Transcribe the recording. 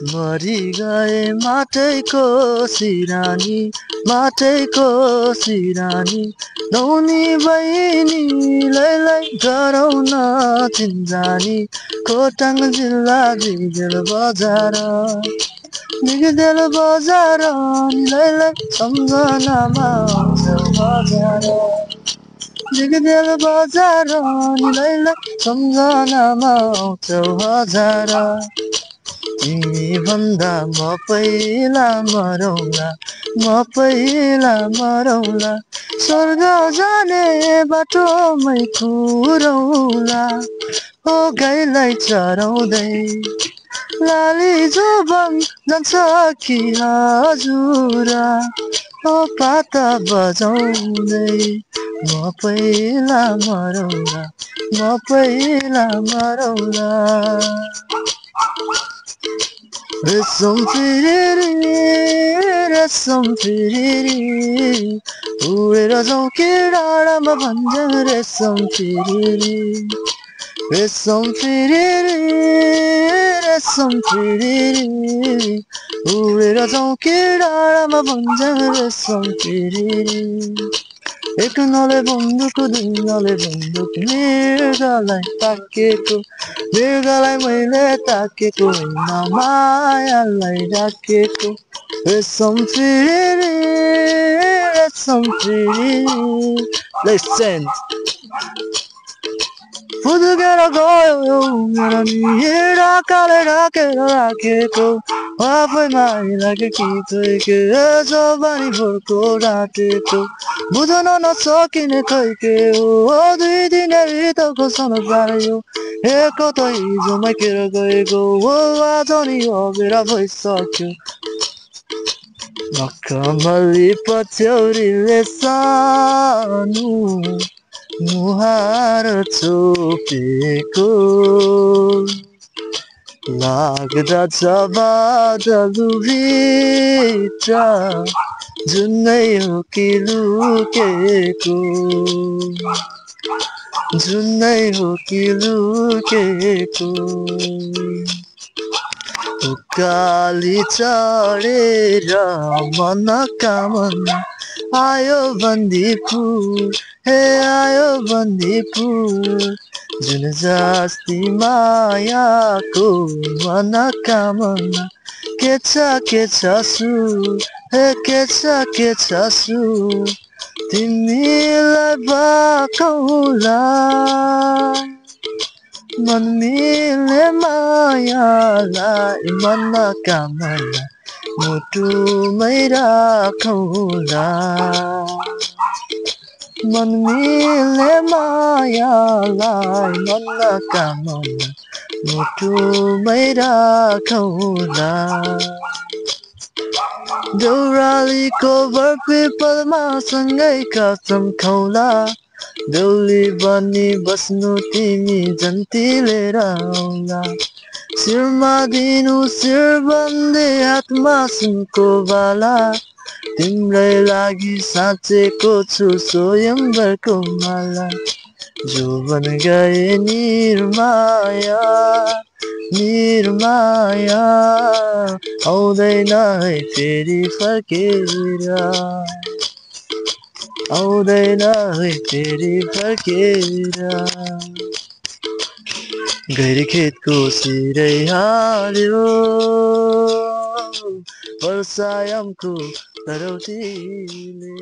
मरी गए माटैको सिरानी माटैको सिरानी नौनी बहिनीलाई गरौँ न चिन्जानी खोटाङ जिल्ला दिगदेल बजार निलाई सम्झनामा आउँछ बजार दिगदेल बजार निलाई सम्झनामा आउँछ हजार तिमी भन्दा म पहिला मरौला स्वर्ग जाने बाटोमै कुरौला ओ गाईलाई चराउँदै लाली जोबन जान्छ कि हजुर ओ पाता बजाउँदै म पहिला मरौला रेशम फिरिरी उडेर जाउँ कि डाँडामा भन्छन् रेशम फिरिरी उडेर जाउँ कि डाँडामा भन्छन् रेशम फिरिरी एक नले बन्दुक दुई नले बन्दुक मृगलाई मैले ताकेको होइन मायालाई डाकेको रेशम फिरिरी फुदुकेर गयो मेरो निहिरा काले ढाकेर राखेको आफै माइलागे कि थैके जवानी भोरको राटेको बुझ्न नसकिने थैके हो दुई दिने रितको सन पार्यो एक त हिजोमै केर गएको हो आज नि अबेर भइसक्यो मखमली पछ्यौरीले सानो मुहार छोपेको लाग्दछ बादलभित्र जुनै हो कि लुकेको उकाली चढेर मनोकामना आयो बन्दीपुर जुन जस्ती मायाको मनोकामना के छ सु तिमीलाई बाकौला मन मिल्ने मायालाई मनोकामना मुटुमै राखौला मन मिल्ने मायालाई मनोकामना मुटुमै राखौला देउरालीको बरपिपलमा सँगै कसम खौला देउली बनी बस्नु तिमी जन्ती आउला शिरमा दिनु शिरबन्दी हातमा सुनको बाला तिम्रै लागि साँचेको छु स्वयंवरको माला जोबन गए निर्माया आउँदैन है फेरि फर्केर गैरी खेतको सिरै हाल्यो वर्षायामको तरौटीले